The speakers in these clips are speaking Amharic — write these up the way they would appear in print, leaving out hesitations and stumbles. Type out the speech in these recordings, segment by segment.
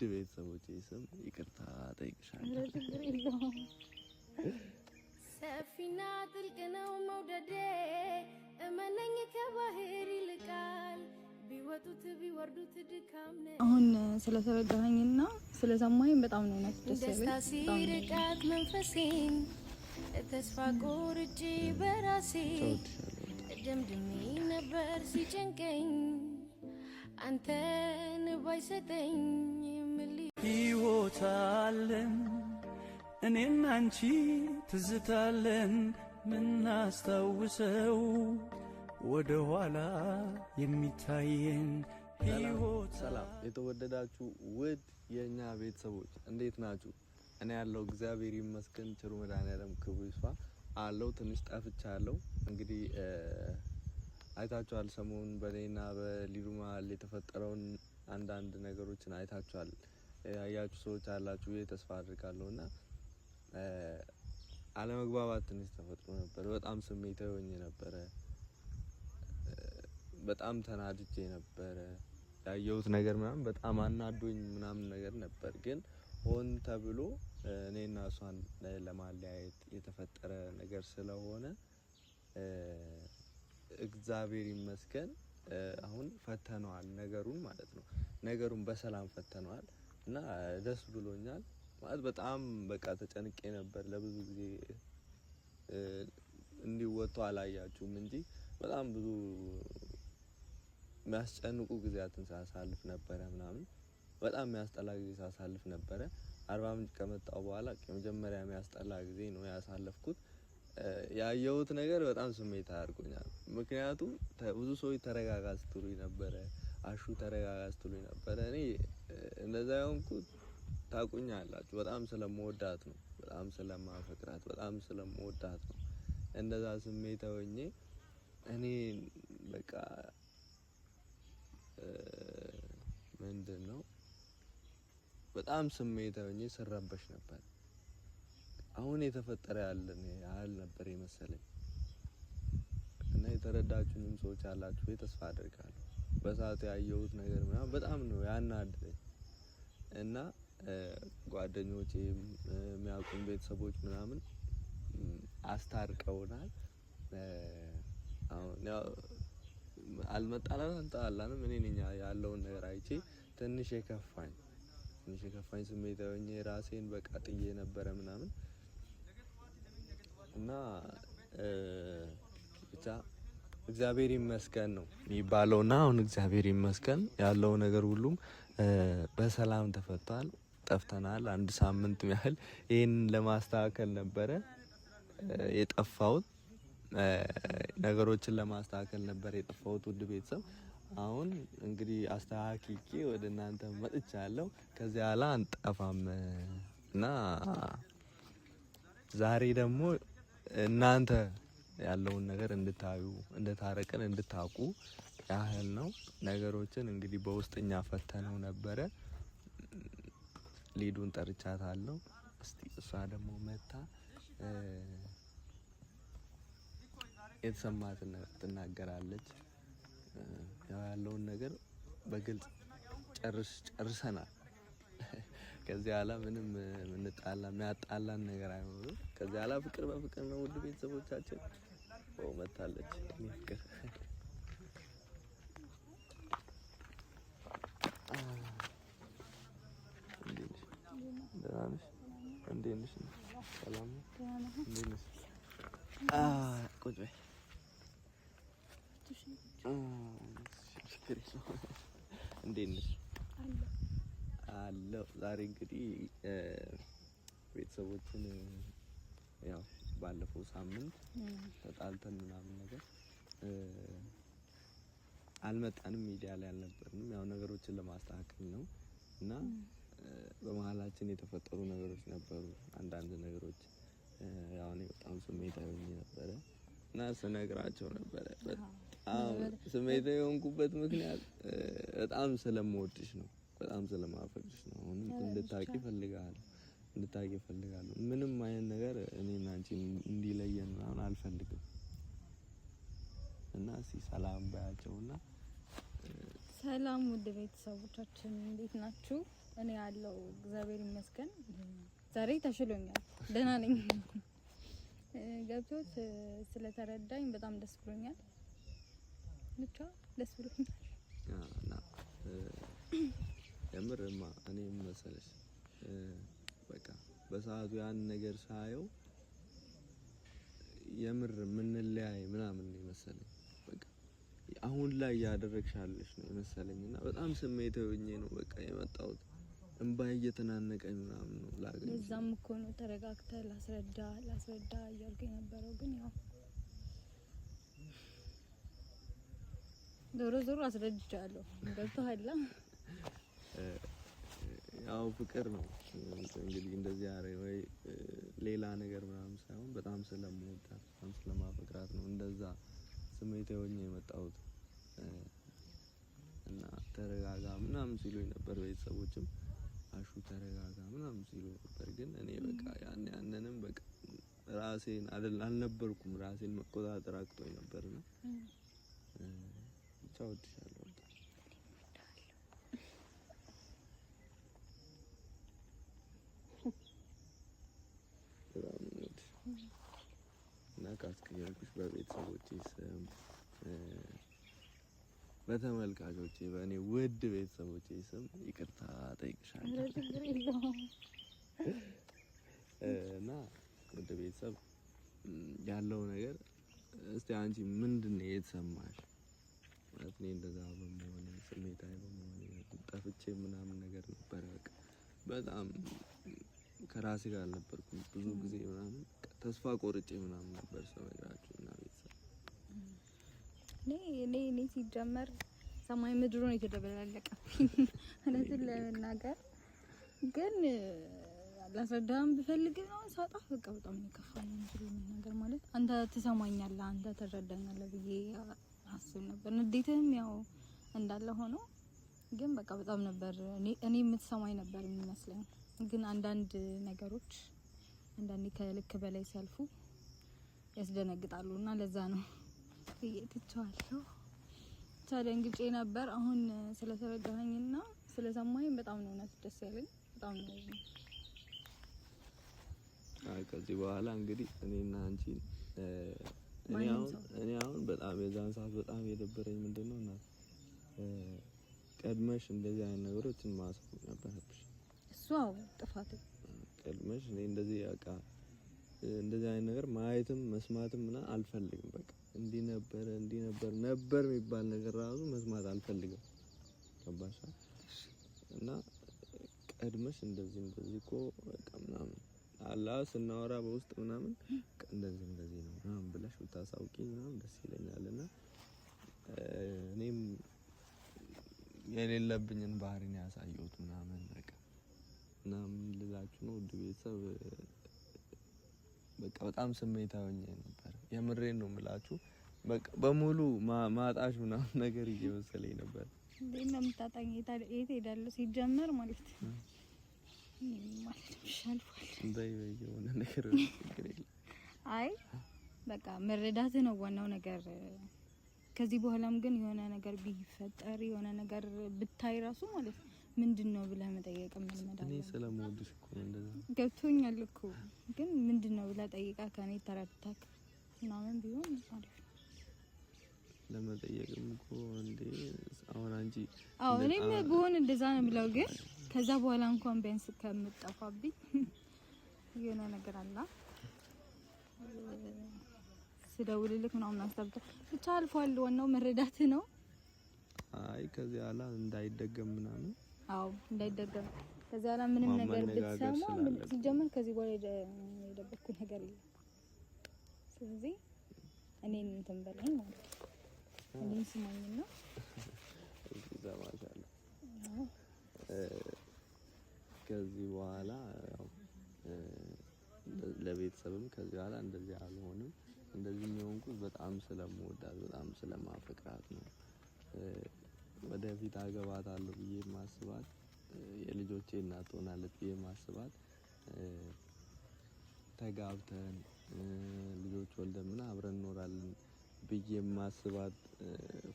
ቤተሰቦቼ ስም ይቅርታ ጠይቅሻለሁ። ሰፊና ጥልቅ ነው መውደዴ እመነኝ ከባህር ይልቃል ቢወጡት ቢወርዱት ድካም ነው። አሁን ስለተረዳኸኝና ስለሰማኝ በጣም ነው ደስ ያለኝ። ደስታ ሲርቃት መንፈሴን ተስፋ ቆርጬ በራሴ ደምድሜ ነበር ሲጨንቀኝ አንተን ባይሰጠኝ ሕይወታለን እኔና አንቺ ትዝታለን ምናስታውሰው ወደ ኋላ የሚታየን ሰላም የተወደዳችሁ ውድ የኛ ቤተሰቦች እንዴት ናችሁ? እኔ ያለው እግዚአብሔር ይመስገን ቸሩ መድኃኒዓለም ክብሩ ይስፋ አለው። ትንሽ ጠፍቻለሁ። እንግዲህ አይታችኋል፣ ሰሞኑን በኔና በሊዱ መሀል የተፈጠረውን አንዳንድ ነገሮችን አይታችኋል። ያያችሁ ሰዎች አላችሁ ብዬ ተስፋ አድርጋለሁና አለመግባባት ትንሽ ተፈጥሮ ነበር። በጣም ስሜታዊ ሆኜ ነበረ። በጣም ተናድጄ ነበረ። ያየሁት ነገር ምናምን በጣም አናዶኝ ምናምን ነገር ነበር። ግን ሆን ተብሎ እኔና እሷን ለማለያየት የተፈጠረ ነገር ስለሆነ እግዚአብሔር ይመስገን አሁን ፈተነዋል ነገሩን ማለት ነው። ነገሩን በሰላም ፈተነዋል እና ደስ ብሎኛል። ማለት በጣም በቃ ተጨንቄ ነበር ለብዙ ጊዜ እንዲወጣው አላያችሁም እንጂ በጣም ብዙ የሚያስጨንቁ ጊዜያትን ሳሳልፍ ነበረ ምናምን በጣም የሚያስጠላ ጊዜ ሳሳልፍ ነበረ። 40 ምንጭ ከመጣው በኋላ የመጀመሪያ የሚያስጠላ ጊዜ ነው ያሳለፍኩት። ያየሁት ነገር በጣም ስሜት አድርጎኛል። ምክንያቱም ብዙ ሰዎች ተረጋጋ ስትሉኝ ነበረ፣ አሹ ተረጋጋ ስትሉኝ ነበረ። እኔ እንደዛ የሆንኩት ታውቁኛላችሁ፣ በጣም ስለምወዳት ነው፣ በጣም ስለማፈቅራት፣ በጣም ስለምወዳት ነው እንደዛ ስሜት ሆኜ እኔ በቃ ምንድነው በጣም ስሜት ሆኜ ስረበሽ ነበር። አሁን የተፈጠረ ያለ ነበር የመሰለኝ እና የተረዳችሁኝም ሰዎች አላችሁ ተስፋ አደርጋለሁ። በሰዓቱ ያየሁት ነገር ምናምን በጣም ነው ያናደደኝ እና ጓደኞቼም የሚያውቁኝ ቤተሰቦች ምናምን አስታርቀውናል። አሁን ያው አልመጣላንም እኔ ነኝ ያለውን ነገር አይቼ ትንሽ የከፋኝ ስሜት ሆኜ ራሴን በቃ ጥዬ ነበረ ምናምን እና ብቻ እግዚአብሔር ይመስገን ነው የሚባለውና አሁን እግዚአብሔር ይመስገን ያለው ነገር ሁሉም በሰላም ተፈቷል። ጠፍተናል አንድ ሳምንት ያህል ይሄን ለማስተካከል ነበረ የጠፋሁት። ነገሮችን ለማስተካከል ነበር የጠፋሁት ውድ ቤተሰብ። አሁን እንግዲህ አስተካክዬ ወደ እናንተ መጥቻለሁ። ከዚህ ኋላ አንጠፋም እና ዛሬ ደግሞ እናንተ ያለውን ነገር እንድታዩ እንደታረቀን እንድታውቁ ያህል ነው። ነገሮችን እንግዲህ በውስጥኛ ፈተነው ነበረ። ሊዱን ጠርቻታለሁ። እስቲ እሷ ደግሞ መታ የተሰማትን ትናገራለች። ያለውን ነገር በግልጽ ጨርሰናል። ከዚህ ኋላ ምንም የሚያጣላን ነገር አይኖርም። ከዚህ ኋላ ፍቅር በፍቅር ነው ውድ ቤተሰቦቻችን። መታለች ፍቅር እንዴት ነሽ? ሰላም ነው? እንዴት ነሽ? ቁጭ በይ። እንዴት ነሽ? አለሁ። ዛሬ እንግዲህ ቤተሰቦችን ያው ባለፈው ሳምንት ተጣልተን ምናምን ነገር አልመጣንም፣ ሚዲያ ላይ አልነበርንም። ያው ነገሮችን ለማስተካከል ነው እና በመሀላችን የተፈጠሩ ነገሮች ነበሩ። አንዳንድ ነገሮች ያው እኔ በጣም ስሜታዊ ሆኜ ነበረ እና ስነግራቸው ነበረ። በጣም ስሜታዊ የሆንኩበት ምክንያት በጣም ስለምወድሽ ነው፣ በጣም ስለማፈቅርሽ ነው። አሁን እንድታቂ ፈልጋለሁ። ምንም አይነት ነገር እኔና አንቺ እንዲለየን ምናምን አልፈልግም እና እስኪ ሰላም ባያቸውና ሰላም ውድ ቤተሰቦቻችን እንዴት ናችሁ? እኔ ያለው እግዚአብሔር ይመስገን ዛሬ ተሽሎኛል፣ ደህና ነኝ። ገብቶት ስለተረዳኝ በጣም ደስ ብሎኛል። ብቻ ደስ ብሎኛል። እና የምርማ እኔም መሰለሽ በቃ በሰዓቱ ያን ነገር ሳየው የምር ምንለያይ ምናምን ነው መሰለኝ። በቃ አሁን ላይ ያደረግሻለሽ ነው መሰለኝና በጣም ስሜታዊ ሆኜ ነው በቃ የመጣሁት። እንባይ እየተናነቀኝ ምናምን ነው ላገኝ። እዛም እኮ ነው ተረጋግተህ ላስረዳ እያልኩኝ ነበረው። ግን ያው ዞሮ አስረድቻለሁ። ገብቶሃል? ያው ፍቅር ነው እንግዲህ እንደዚህ አረ ወይ ሌላ ነገር ምናምን ሳይሆን በጣም ስለምወዳት በጣም ስለማፈቅራት ነው እንደዛ ስሜታዊ ሆኜ የመጣሁት። እና ተረጋጋ ምናምን ሲሉኝ ነበር ቤተሰቦችም አሹ ተረጋጋ ምናምን ሲሉኝ ነበር። ግን እኔ በቃ ያንንም በቃ ራሴን አልነበርኩም ራሴን መቆጣጠር አቅቶኝ ነበርና ብቻ ወድሻለሁ። እና ካስቀየምኩሽ በቤተሰቦቼ ስም በተመልካቾቼ በእኔ ውድ ቤተሰቦቼ ስም ይቅርታ ጠይቅሻለሁ። እና ውድ ቤተሰብ ያለው ነገር እስቲ አንቺ ምንድነው የተሰማሽ? ማለት እኔ እንደዛ በመሆኔ ስሜታዊ በመሆኔ ጠፍቼ ምናምን ነገር ነበር። በቃ በጣም ከራሴ ጋር አልነበርኩም ብዙ ጊዜ ምናምን ተስፋ ቆርጬ ምናምን ነበር ሰው ነገራችሁ እና ቤተሰብ እኔ ሲጀመር ሰማይ ምድሩን የተደበላለቀ እውነቱን ለመናገር ግን ላስረዳም ብፈልግ ነው ሳጣ በቃ በጣም የከፋኝ ነገር ማለት አንተ ትሰማኛለህ፣ አንተ ትረዳኛለህ ብዬ አስብ ነበር። ንዴትም ያው እንዳለ ሆኖ ግን በቃ በጣም ነበር እኔ የምትሰማኝ ነበር የሚመስለኝ። ግን አንዳንድ ነገሮች አንዳንዴ ከልክ በላይ ሲያልፉ ያስደነግጣሉ እና ለዛ ነው እየተቻለው ተደንግጬ ነበር። አሁን ስለተረዳኸኝና ስለሰማኸኝ በጣም ነው እውነት ደስ ያለኝ። በጣም ነው ከዚህ በኋላ እንግዲህ እኔና አንቺ እኔ አሁን በጣም የዛን ሰዓት በጣም የደበረኝ ምንድነው እና ቀድመሽ እንደዚህ አይነት ነገሮችን ማሳወቅ ነበረብሽ። እሱ ጥፋት ቀድመሽ እኔ እንደዚህ ያቃ እንደዚህ አይነት ነገር ማየትም መስማትም ምና አልፈልግም። በቃ እንዲህ ነበር የሚባል ነገር ራሱ መስማት አልፈልግም። ገባሽ? እና ቀድመሽ እንደዚህ እኮ በቃ ምናምን አላ ስናወራ በውስጥ ምናምን እንደዚህ ነው ምናምን ብለሽ ብታሳውቂኝ ምናምን ደስ ይለኛልና እኔም የሌለብኝን ባህሪ ነው ያሳየሁት ምናምን በቃ እና ምን ልላችሁ ነው ውድ ቤተሰብ በቃ በጣም ስሜታዊ ነበር። የምሬን ነው የምላችሁ። በቃ በሙሉ ማጣሽ ምናምን ነገር እየመሰለኝ ነበር። እንዴት ነው የምታጣኝ? የት ሄዳለሁ ሲጀመር ማለት ነው ማለት ሻልፏል የሆነ ነገር ችግር የለም። አይ በቃ መረዳት ነው ዋናው ነገር። ከዚህ በኋላም ግን የሆነ ነገር ቢፈጠር የሆነ ነገር ብታይ ራሱ ማለት ምንድነው ብለህ መጠየቅ መልመድ አለ። እኔ ስለምወድሽ እኮ እንደዛ ገብቶኛል እኮ ግን ምንድነው ብለህ ጠይቃ ከኔ ተረድተክ ምናምን ቢሆን አሪፍ ነው ለመጠየቅም እኮ እንዴ አሁን አንቺ እኔም ቢሆን እንደዛ ነው ብለው ግን ከዛ በኋላ እንኳን ቢያንስ ከምትጠፋብኝ የሆነ ነገር አለ ስደውልልክ ምናምን አስተብታ ብቻ አልፏል። ዋናው መረዳት ነው። አይ ከዚህ በኋላ እንዳይደገም ምናምን እንዳይደገም ከዚህ በኋላ ምንም ነገር ብትሰማ ሲጀመር ከዚህ በኋላ የደበኩ ነገር የለም። ስለዚህ እኔን እንትን በለኝ ማለት ነው። እኔን ስማኝና ይዘማሻል። ከዚህ በኋላ ያው ለቤተሰብም ከዚህ በኋላ እንደዚህ አልሆንም። እንደዚህ የሚሆንኩት በጣም ስለምወዳት በጣም ስለማፈቅራት ነው። ወደፊት አገባታለሁ ብዬ ማስባት የልጆቼ እናት ሆናለች ብዬ ማስባት ተጋብተን ልጆች ወልደን ምን አብረን እንኖራለን ብዬ ማስባት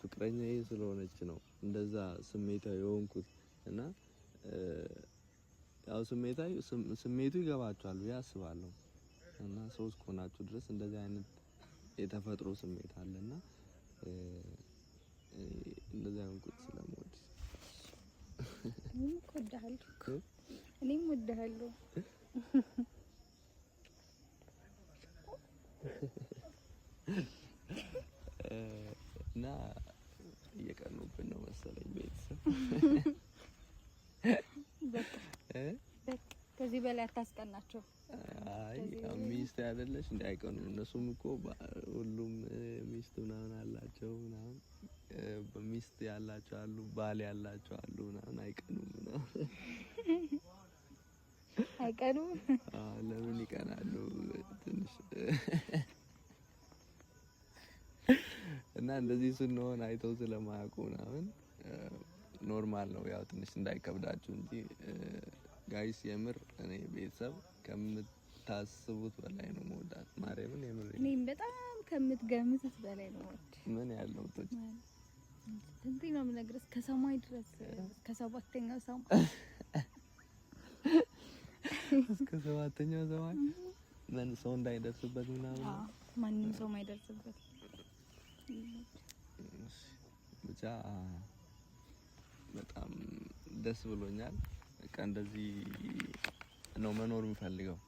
ፍቅረኛዬ ስለሆነች ነው እንደዛ ስሜታዊ የሆንኩት እና ያው ስሜቱ ይገባቸዋል ብዬ አስባለሁ። እና ሰው እስከሆናችሁ ድረስ እንደዚህ አይነት የተፈጥሮ ስሜት አለና እንደዚህ አይነት ቁጥ ስለምወድ እኔም እወድሃለሁ። እና እየቀኑብን ነው መሰለኝ ቤተሰብ። በቃ ከዚህ በላይ አታስቀናቸው። አይ ሚስት አይደለሽ እንዳይቀኑ። እነሱም እኮ ሁሉም ሚስት ምናምን አላቸው ምናምን በሚስት ያላቸው አሉ፣ ባል ያላቸው አሉ ምናምን አይቀኑም ምናምን አይቀኑም። ለምን ይቀናሉ? ትንሽ እና እንደዚህ ስንሆን አይተው ስለማያውቁ ምናምን ኖርማል ነው። ያው ትንሽ እንዳይከብዳችሁ እንጂ ጋይስ የምር እኔ ቤተሰብ ከምታስቡት በላይ ነው መውዳት። ማርያምን የምር እኔም በጣም ከምትገምቱት በላይ ነው ወድ ምን ያለው ተጭ እንዴ ነው የምነግርህ ከሰማይ ድረስ ከሰባተኛው ሰማይ እስከ ሰባተኛው ሰማይ ምን ሰው እንዳይደርስበት ምናምን ማንንም ሰው ማይደርስበት ብቻ በጣም ደስ ብሎኛል። በቃ እንደዚህ ነው መኖር የምፈልገው፣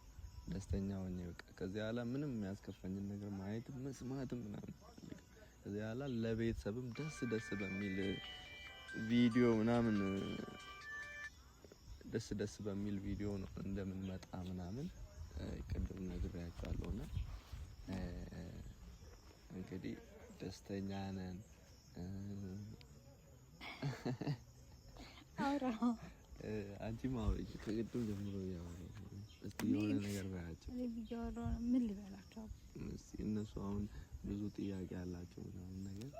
ደስተኛ ሆኜ በቃ ከዚህ በኋላ ምንም የሚያስከፋኝን ነገር ማየት መስማትም ምናምን ከዚህ በኋላ ለቤተሰብም ደስ በሚል ቪዲዮ ምናምን ደስ በሚል ቪዲዮ ነው እንደምንመጣ ምናምን ቅድም ነግሬያቸዋለሁና እንግዲህ ደስተኛ ነን። አውራ አንቺም አውሪ ከቅድም ጀምሮ ያወራው እስቲ የሆነ ነገር ባያቸው። ምን ልበላቸው? እስቲ እነሱ አሁን ብዙ ጥያቄ ያላቸው ምናምን ነገር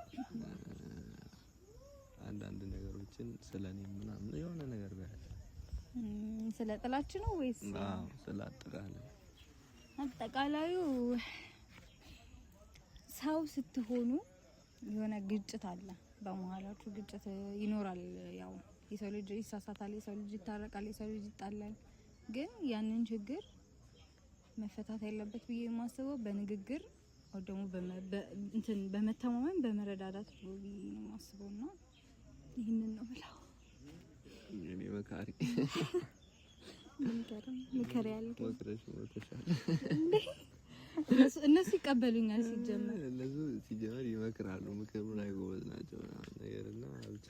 አንዳንድ ነገሮችን ስለኔ ምናምን የሆነ ነገር ባያቸው። ስለ ጥላችን ነው ወይስ? አዎ ስለ አጠቃላዩ ሰው ስትሆኑ የሆነ ግጭት አለ፣ በመሀላችሁ ግጭት ይኖራል። ያው የሰው ልጅ ይሳሳታል፣ የሰው ልጅ ይታረቃል፣ የሰው ልጅ ይጣላል። ግን ያንን ችግር መፈታት ያለበት ብዬ የማስበው በንግግር ወይ ደግሞ በመተማመን በመረዳዳት ነው ብዬ ነው የማስበውና ይሄንን ነው ብለው እኔ መካሪ ምከር ያልከኝ ወክረሽ ወተሻል እነሱ ይቀበሉኛል። ሲጀመር ይመክራሉ፣ ምክሩ ላይ ጎበዝ ናቸው ምናምን ነገርና ብቻ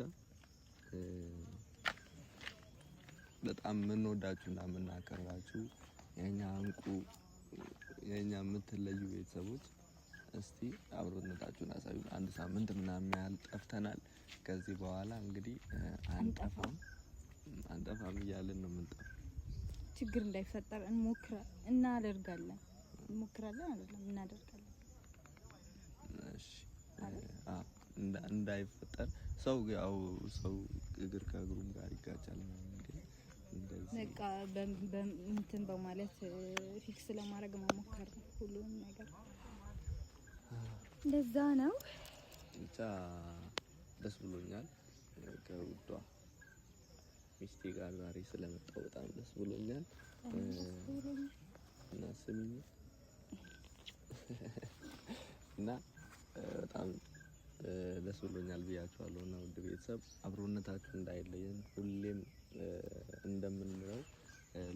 በጣም የምንወዳችሁና የምናከብራችሁ የኛ እንቁ የኛ የምትለዩ ቤተሰቦች እስቲ አብሮነታችሁን አሳዩን። አንድ ሳምንት ምናምን ያህል ጠፍተናል። ከዚህ በኋላ እንግዲህ አንጠፋም እያልን ነው የምንጠፋው። ችግር እንዳይፈጠር እናደርጋለን አይደለም እናደርጋለን። እሺ እንዳይፈጠር ሰው ያው ሰው እግር ከእግሩም ጋር ይጋጫል ማለት ነው። እንደዚህ በቃ እንትን በማለት ፊክስ ለማድረግ መሞከር ነው ሁሉንም ነገር። እንደዛ ነው። ብቻ ደስ ብሎኛል ከውዷ ሚስቴ ጋር ዛሬ ስለመጣሁ በጣም ደስ ብሎኛል። እና ስሚኝ እና በጣም ደስ ብሎኛል ብያችኋለሁ። እና ውድ ቤተሰብ አብሮነታችሁ እንዳይለየን ሁሌም እንደምንለው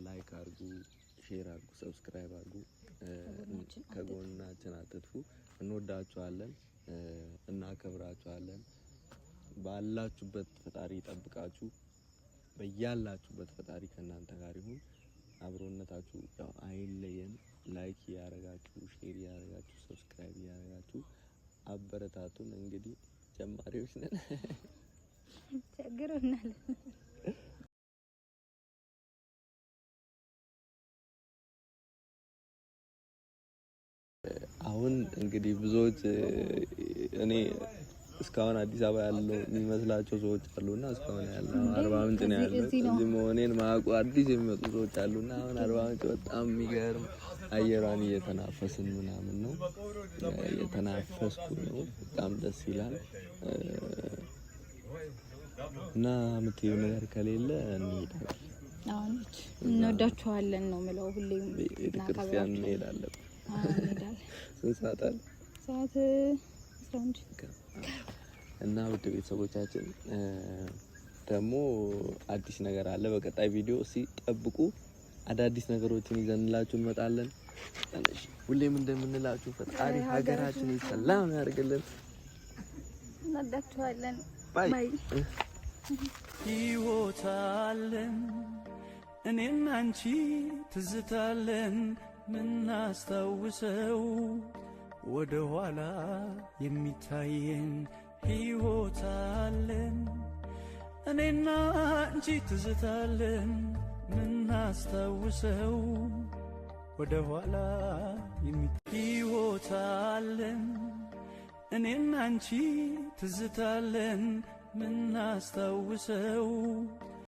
ላይክ አድርጉ፣ ሼር አድርጉ፣ ሰብስክራይብ አድርጉ፣ ከጎናችን አትጥፉ። እንወዳችኋለን፣ እናከብራችኋለን። ባላችሁበት ፈጣሪ ይጠብቃችሁ። በያላችሁበት ፈጣሪ ከእናንተ ጋር ይሁን። አብሮነታችሁ ያው አይለየን። ላይክ ያረጋችሁ፣ ሼር ያረጋችሁ፣ ሰብስክራይብ ያረጋችሁ አበረታቱን። እንግዲህ ጀማሪዎች ነን፣ ቸግሮናል። አሁን እንግዲህ ብዙዎች እኔ እስካሁን አዲስ አበባ ያለው የሚመስላቸው ሰዎች አሉና እስካሁን ያለው አርባ ምንጭ ነው ያለው። እዚህ መሆኔን ማቁ አዲስ የሚመጡ ሰዎች አሉና አሁን አርባ ምንጭ በጣም የሚገርም አየሯን እየተናፈስን ምናምን ነው፣ እየተናፈስኩ ነው። በጣም ደስ ይላል። እና የምትይው ነገር ከሌለ እንሂድ። አሁን እንወዳችኋለን ነው የምለው ሁሌም። ቤተክርስቲያን እንሄዳለን። እንሄዳለን። ስንት ሰዓት አለ? ሰዓት 11 እና ውድ ቤተሰቦቻችን ደግሞ አዲስ ነገር አለ። በቀጣይ ቪዲዮ ጠብቁ። አዳዲስ ነገሮችን ይዘንላችሁ እንመጣለን። ሁሌም እንደምንላችሁ ፈጣሪ ሀገራችንን ሰላም ያርግልን። እንወዳችኋለን። ባይ። ሕይወት አለን እኔና አንቺ ትዝታለን ምናስታውሰው ወደ ኋላ የሚታየን ሕይወት አለን እኔና አንቺ ትዝታለን ምናስታውሰው ወደ ኋላ ሕይወት አለን እኔና አንቺ ትዝታለን ምናስታውሰው